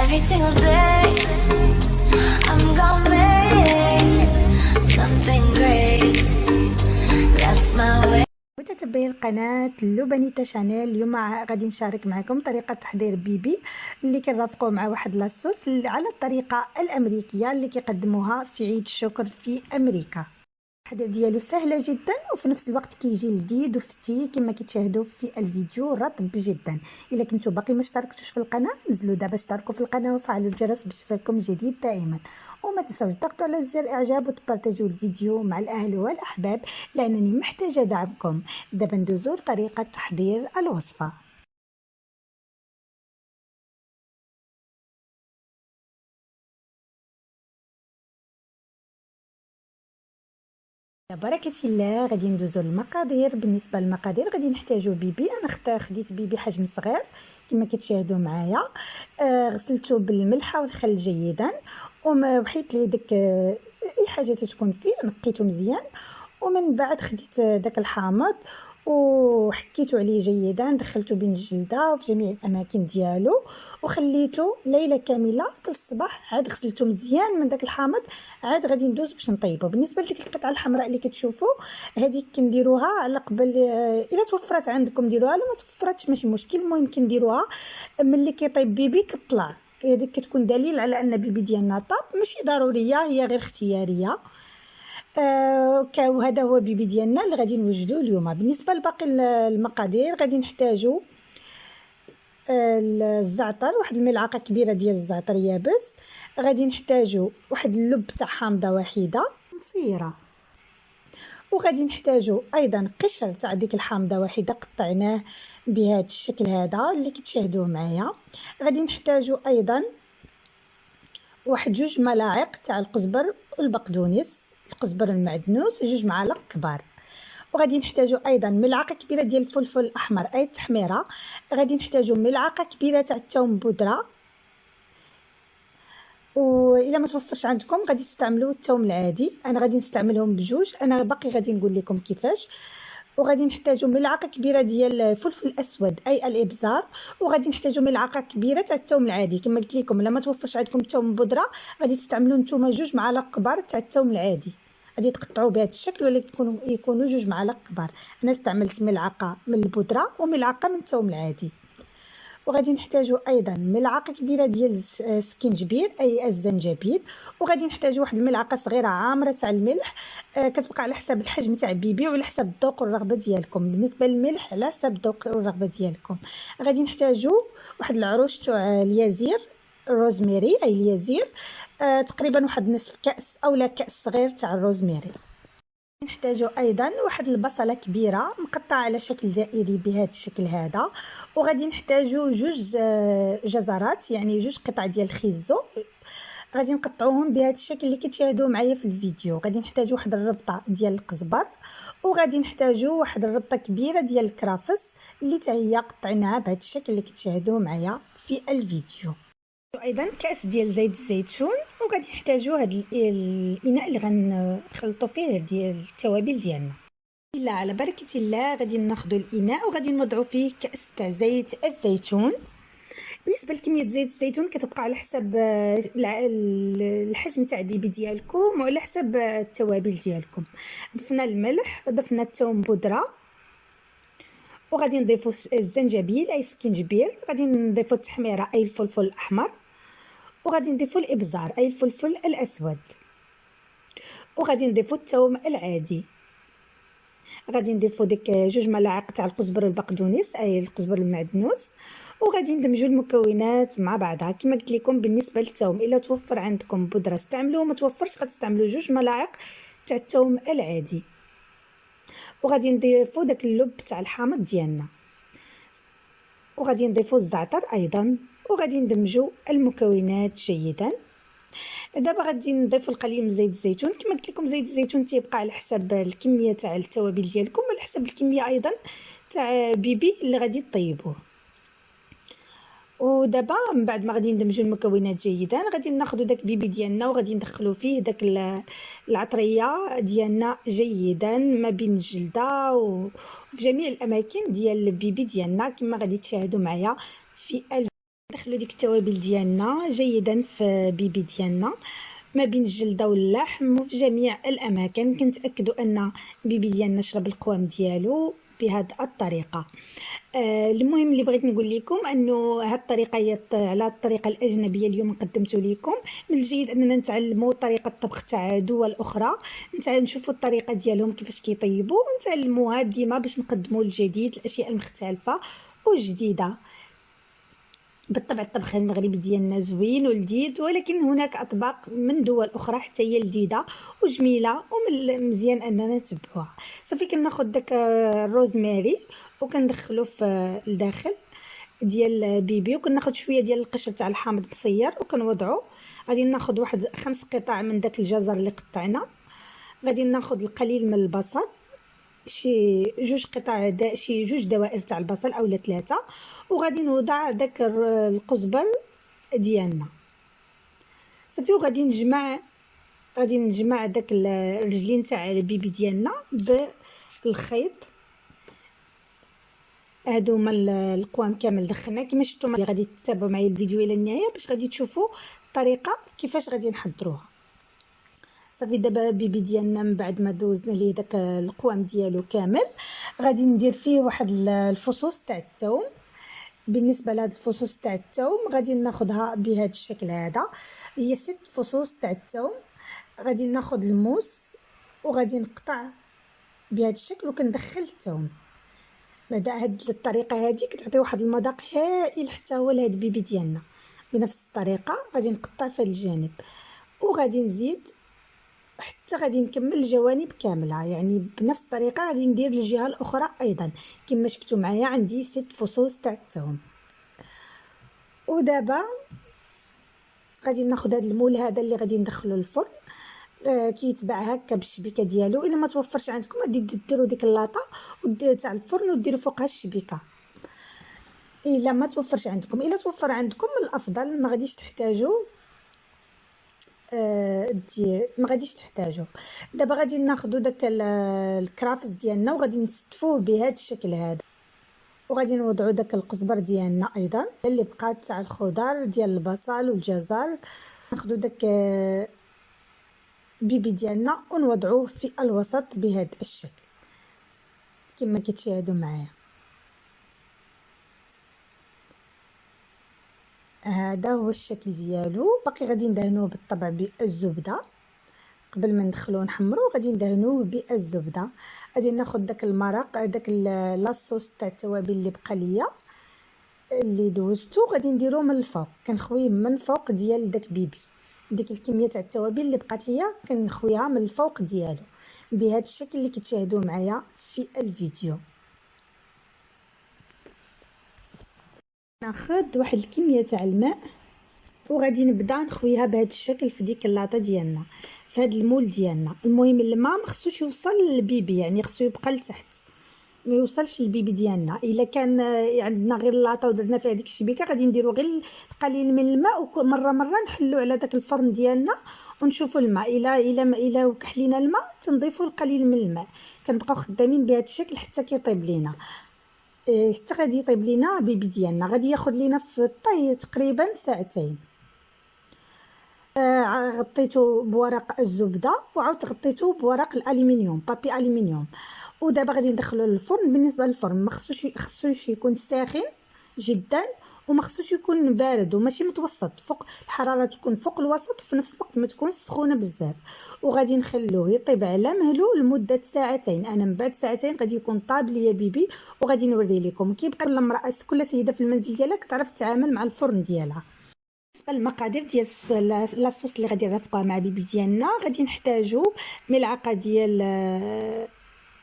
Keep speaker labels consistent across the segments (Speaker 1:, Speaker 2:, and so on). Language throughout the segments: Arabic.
Speaker 1: every single day. I'm gonna make something great. That's my way.
Speaker 2: متتبعي القناة لبنيتا شانيل، اليوم غادي نشارك معكم طريقة تحضير بيبي اللي كنرافقوه مع واحد لاصوص على الطريقة الأمريكية اللي كيقدموها في عيد الشكر في أمريكا. التحضير ديالو سهلة جدا وفي نفس الوقت كيجي لذيذ وفتي كما كتشاهدوا في الفيديو، رطب جدا. الا كنتو باقي ما اشتركتوش في القناه نزلوا دابا اشتركوا في القناه وفعلوا الجرس باش يوصلكم جديد دائما، وما تنساوش تضغطوا على زر اعجاب وتبارطاجيو الفيديو مع الاهل والاحباب لانني محتاجه دعمكم. دابا ندوزو لطريقه تحضير الوصفه. بركة الله غادي ندوزو للمقادير. بالنسبه للمقادير غادي نحتاجو بيبي، انا خديت بيبي حجم صغير كما كتشاهدوا معايا. غسلته بالملح والخل جيدا وحيت ليه داك اي حاجه تكون فيه، نقيته مزيان ومن بعد خديت داك الحامض وحكيته عليه جيدا، دخلته بين الجلده وفي جميع الاماكن ديالو وخليته ليله كامله حتى الصباح. عاد غسلته مزيان من داك الحامض، عاد غادي ندوز باش نطيبه. بالنسبه لديك القطعه الحمراء اللي كتشوفوا هذيك كنديروها على قبل، الا توفرت عندكم ديروها، لو ما توفرتش ماشي مشكل. المهم كنديروها ملي كيطيب بيبي كطلع، هذيك كتكون دليل على ان بيبي ديالنا طاب، ماشي ضروريه، هي غير اختياريه. وهذا هو بيبي ديالنا اللي غادي نوجدوه اليوم. بالنسبه لباقي المقادير غادي نحتاجو الزعتر، واحد الملعقه كبيره ديال الزعتر يابس. غادي نحتاجو واحد اللب تاع حامضه واحده مصيره، وغادي نحتاجو ايضا قشر تاع ديك الحامضه واحده قطعناه بهذا الشكل هذا اللي كتشاهدوه معايا. غادي نحتاجو ايضا واحد 2 ملاعق تاع القزبر والبقدونس، القزبر المعدنوس 2 معالق كبار. وغادي نحتاجو ايضا ملعقه كبيره ديال الفلفل الاحمر اي التحميره. غادي نحتاجو ملعقه كبيره تاع الثوم بودره، والا ما توفرش عندكم غادي تستعملوا الثوم العادي، انا غادي نستعملهم بجوج، انا باقي غادي نقول لكم كيفاش. وغادي نحتاجو ملعقه كبيره ديال الفلفل الاسود اي الابزار، وغادي نحتاجو ملعقه كبيره تاع الثوم العادي. كما قلت لكم الا ما توفرش عندكم الثوم بودره غادي تستعملوا نتوما 2 معالق كبار تاع الثوم العادي، غادي تقطعوا بهذا الشكل ولا يكونوا 2 معالق كبار. انا استعملت ملعقه من البودره وملعقه من الثوم العادي. وغادي نحتاجو ايضا ملعقه كبيره ديال السكينجبير اي الزنجبيل. وغادي نحتاجو واحد الملعقه صغيره عامره تاع الملح، كتبقى على حسب الحجم تاع بيبي وعلى حسب الذوق والرغبه ديالكم. بالنسبه للملح على حسب الذوق والرغبه ديالكم. غادي نحتاجو واحد العروش تاع اليازير، روزميري اي اليازير، تقريبا واحد نصف كاس اولا كاس صغير تاع الروزميري. نحتاجو ايضا واحد البصله كبيره مقطعه على شكل دائري بهذا الشكل هذا. وغادي نحتاجو 2 جزرات يعني 2 قطع ديال الخيزو، غادي نقطعوهم بهذا الشكل اللي كتشاهدوه معايا في الفيديو. غادي نحتاجو واحد الربطه ديال القزبر، وغادي نحتاجو واحد الربطه كبيره ديال الكرافس اللي حتى هي قطعناها بهذا الشكل اللي كتشاهدوه معايا في الفيديو. ايضا كاس ديال زيت الزيتون. وغادي نحتاجو هذا الاناء اللي غنخلطوا فيه ديال التوابل ديالنا. الا على بركه الله غادي ناخذوا الاناء وغادي نوضعوا فيه كاس تاع زيت الزيتون. بالنسبه لكميه زيت الزيتون كتبقى على حسب الحجم تاع البيبي ديالكم وعلى حسب التوابل ديالكم. ضفنا الملح وضفنا الثوم بودره، وغادي نضيفوا الزنجبيل اي سكينجبير، غادي نضيفوا التحميره اي الفلفل الاحمر، وغادي نضيفوا الابزار اي الفلفل الاسود، وغادي نضيفوا الثوم العادي. غادي نضيفوا ديك 2 ملاعق تاع القزبر والبقدونس اي القزبر المعدنوس، وغادي ندمجوا المكونات مع بعضها. كما قلت لكم بالنسبه للثوم الا توفر عندكم بودره استعملوه، ما توفرش غتستعملوا 2 ملاعق تاع الثوم العادي. وغادي نضيفوا داك اللب تاع الحامض ديالنا، وغادي نضيفوا الزعتر ايضا، وغادي ندمجوا المكونات جيدا. دابا غادي نضيفوا القليل من زيت الزيتون. كما قلت لكم زيت الزيتون تيبقى على حسب الكميه تاع التوابل ديالكم وعلى حسب الكميه ايضا تاع بيبي اللي غادي تطيبوه. ودابا من بعد ما غادي ندمجوا المكونات جيدا غادي ناخذوا داك بيبي ديالنا وغادي ندخلوا فيه داك العطريه ديالنا جيدا ما بين الجلده وفي جميع الاماكن ديال البيبي ديالنا كما غادي تشاهدوا معايا في ندخلوا ديك التوابل ديالنا جيدا في بيبي ديالنا ما بين الجلده واللحم وفي جميع الاماكن. كنتاكدوا ان بيبي ديالنا شرب القوام ديالو بهذه الطريقه. المهم اللي بغيت نقول لكم انه هذه الطريقه هي على الطريقه الاجنبيه اليوم قدمت لكم. من الجيد اننا نتعلموا طريقه الطبخ تاع دول اخرى، نشوفوا الطريقه ديالهم كيفاش كيطيبوا ونتعلموها ديما باش نقدموا الجديد، الاشياء المختلفه وجديده. بالطبع الطبخ المغربي ديالنا زوين ولذيذ، ولكن هناك اطباق من دول اخرى حتى هي لذيذه وجميله ومزيان اننا نتبعوها. صافي كناخذ داك الروزماري وكندخلو في الداخل ديال بيبي، وكناخذ شويه ديال القشر تاع الحامض مصير وكنوضعو. غادي ناخذ واحد 5 قطع من داك الجزر اللي قطعنا. غادي ناخذ القليل من البصل، شي 2 قطع شي 2 دوائر تاع البصل اولا 3. وغادي نوضع داك القزبر ديالنا صافي. وغادي نجمع داك الرجلين تاع البيبي ديالنا بالخيط. هادو هما القوام كامل دخلنا كما شفتوا. غادي تتابعوا معايا الفيديو الى النهايه باش غادي تشوفوا الطريقه كيفاش غادي نحضروها. صافي دابا بيبي ديالنا من بعد ما دوزنا ليه داك القوام ديالو كامل، غادي ندير فيه واحد الفصوص تاع الثوم. بالنسبه لهاد الفصوص تاع الثوم غادي ناخذها بهذا الشكل هذا، هي 6 فصوص تاع الثوم. غادي ناخذ الموس وغادي نقطع بهذا الشكل وكندخل الثوم. بعد هاد الطريقه هذه كتعطي واحد المذاق هائل حتى هو لهاد البيبي ديالنا. بنفس الطريقه غادي نقطع في الجانب وغادي نزيد حتى غادي نكمل الجوانب كامله، يعني بنفس الطريقه غادي ندير الجهه الاخرى ايضا كما شفتوا معايا. عندي 6 فصوص تاع الثوم. ودابا غادي ناخذ هذا المول هذا اللي غادي ندخلو للفرن. كيتباع هكا بالشبيكه ديالو. الا ما توفرش عندكم غادي ديروا ديك اللاطه تاع الفرن وديروا فوقها الشبيكه. الا ما توفرش عندكم، الا توفر عندكم الافضل ما غاديش تحتاجوا ما غاديش تحتاجوا. دابا غادي ناخذوا داك الكرافس ديالنا وغادي نستفوه بهذا الشكل هذا، وغادي نوضعوا داك القزبر ديالنا ايضا اللي بقات تاع الخضر ديال البصل والجزر. ناخذوا داك بيبي ديالنا ونوضعوه في الوسط بهذا الشكل كما كتشاهدوا معايا. هذا هو الشكل ديالو. باقي غادي ندهنوه بالطبع بالزبده قبل ما ندخلوه نحمروه. غادي ندهنوه بالزبده. غادي ناخذ داك المرق داك لاصوص تاع التوابل اللي بقى ليا اللي دوزتو غادي نديروه من الفوق. كنخويه من فوق ديال داك بيبي. ديك الكميه تاع التوابل اللي بقات ليا كنخويها من الفوق ديالو بهذا الشكل اللي كتشاهدوا معايا في الفيديو. ناخذ واحد الكميه تاع الماء وغادي نبدا نخويها بهذا الشكل في ديك اللاطه ديالنا في هذا المول ديالنا. المهم الماء ما خصوش يوصل للبيبي، يعني خصو يبقى لتحت ما يوصلش للبيبي ديالنا. الا كان عندنا غير اللاطه ودرنا فيها ديك الشبيكه غادي نديروا غير القليل من الماء ومره نحلوا على داك الفرن ديالنا ونشوفوا الماء. الا كحلينا الماء تنضيفوا القليل من الماء. كنبقاو خدامين بهذا الشكل حتى كيطيب لينا، حتى غادي يطيب لينا بيبي ديالنا. غادي ياخذ لينا في الطهي تقريبا 2 ساعات. غطيته بورق الزبده وعاود غطيته بورق الالومنيوم بابي الومنيوم. ودابا غادي ندخلو للفرن. بالنسبه للفرن ما خصوش يكون ساخن جدا وما خصوش يكون بارد وماشي متوسط. فوق الحراره تكون فوق الوسط وفي نفس الوقت ما تكونش سخونه بزاف. وغادي نخلوه يطيب على مهلو لمده 2 ساعات. انا من بعد 2 ساعات غادي يكون طاب ليا بيبي وغادي نوري لكم. كيبقى كل امراه كل سيده في المنزل ديالها كتعرف تتعامل مع الفرن ديالها. بالنسبه للمقادير ديال لاصوص اللي غادي نرافقوها مع بيبي ديالنا، غادي نحتاجو ملعقه ديال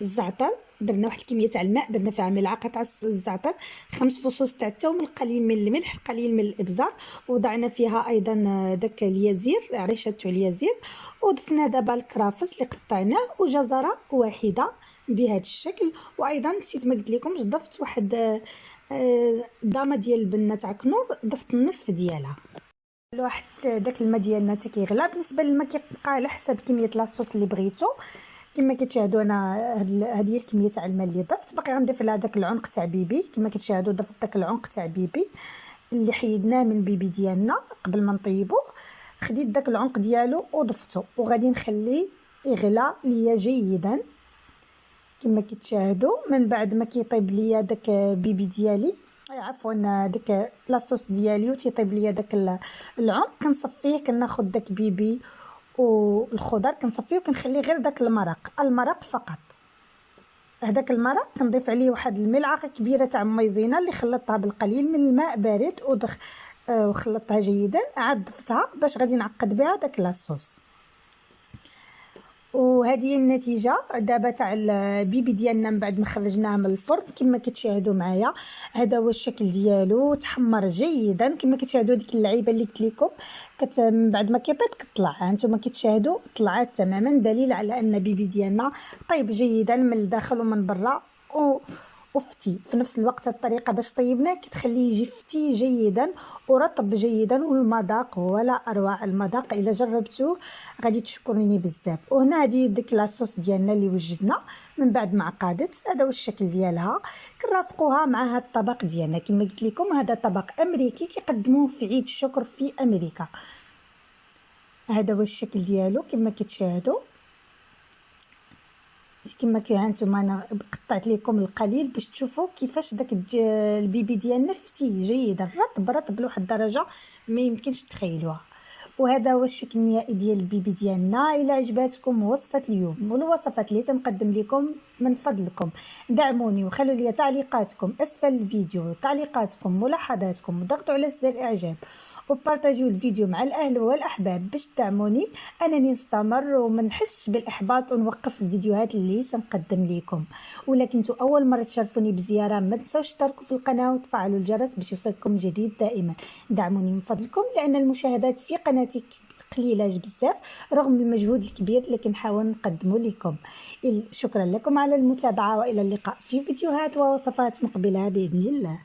Speaker 2: الزعتر. درنا واحد الكميه تاع الماء درنا فيها ملعقه تاع الزعتر، 5 فصوص تاع الثوم، القليل من الملح، القليل من الابزار. وضعنا فيها ايضا داك اليازير عريشه تاع اليازير. وضفنا دابا الكرافس اللي قطعناه وجزره واحده بهذا الشكل. وايضا نسيت ما قلت لكمش ضفت واحد ضامه ديال البنه تاع كنور، ضفت النصف ديالها. واحد داك الماء ديالنا حتى كيغلى. بالنسبه للماء كيبقى على حسب كميه لاصوص اللي بغيتو. كما كتشاهدوا انا هذه هي الكميه تاع الماء اللي ضفت. باقي غنضيف لها داك العنق تاع بيبي. كما كتشاهدوا ضفت داك العنق تاع بيبي اللي حيدناه من البيبي ديالنا قبل ما نطيبوه، خديت داك العنق ديالو وضفته وغادي نخليه يغلى ليا جيدا كما كتشاهدوا. من بعد ما كيطيب ليا داك بيبي ديالي، عفوا داك لاصوص ديالي وتيطيب ليا داك العنق، كنصفيه، كناخذ داك بيبي والخضر كنصفيه وكنخليه غير داك المرق فقط. هذاك المرق كنضيف عليه واحد الملعقه كبيره تاع مايزينا اللي خلطتها بالقليل من الماء بارد وخلطتها جيدا، عاد ضفتها باش غادي نعقد بها داك لاصوص. وهذه هي النتيجه دابا تاع البيبي ديالنا من بعد ما خرجناه من الفرن كما كتشاهدوا معايا. هذا هو الشكل ديالو، تحمر جيدا كما كتشاهدوا. ديك اللعيبه اللي قلت لكم من بعد ما كيطيب كطلع، هانتوما كتشاهدوا طلعات تماما، دليل على ان البيبي ديالنا طيب جيدا من الداخل ومن برا وفتي في نفس الوقت. الطريقه باش طيبناه كتخليه يجي فتي جيدا ورطب جيدا، والمذاق ولا اروع المذاق. الا جربتوه غادي تشكروني بزاف. وهنا هذه ديك لاصوص ديالنا اللي وجدنا من بعد ما عقدت، هذا هو الشكل ديالها. كنرافقوها مع هذا الطبق ديالنا كما قلت لكم، هذا طبق امريكي كيقدموه في عيد الشكر في امريكا. هذا هو الشكل ديالو كما كتشاهدوا. كما هانتوما انا قطعت لكم القليل باش تشوفوا كيفاش داك البيبي ديالنا فتي جيدا، رطب لواحد الدرجه ما يمكنش تخيلوها. وهذا هو الشكل النهائي ديال البيبي ديالنا. الى عجباتكم وصفه اليوم والوصفات اللي تنقدم لكم، من فضلكم دعموني وخلوا لي تعليقاتكم اسفل الفيديو، تعليقاتكم ملاحظاتكم، وضغطوا على زر اعجاب وبارطاجيو الفيديو مع الاهل والاحباب باش تدعموني انني نستمر وما نحسش بالاحباط ونوقف الفيديوهات اللي سنقدم لكم. ولا كنتوا اول مره تشرفوني بزياره ما تنساوش تشتركوا في القناه وتفعلوا الجرس باش يوصلكم جديد دائما. دعموني من فضلكم لان المشاهدات في قناتي قليله بزاف رغم المجهود الكبير اللي كنحاول نقدمه لكم. شكرا لكم على المتابعه، والى اللقاء في فيديوهات ووصفات مقبله باذن الله.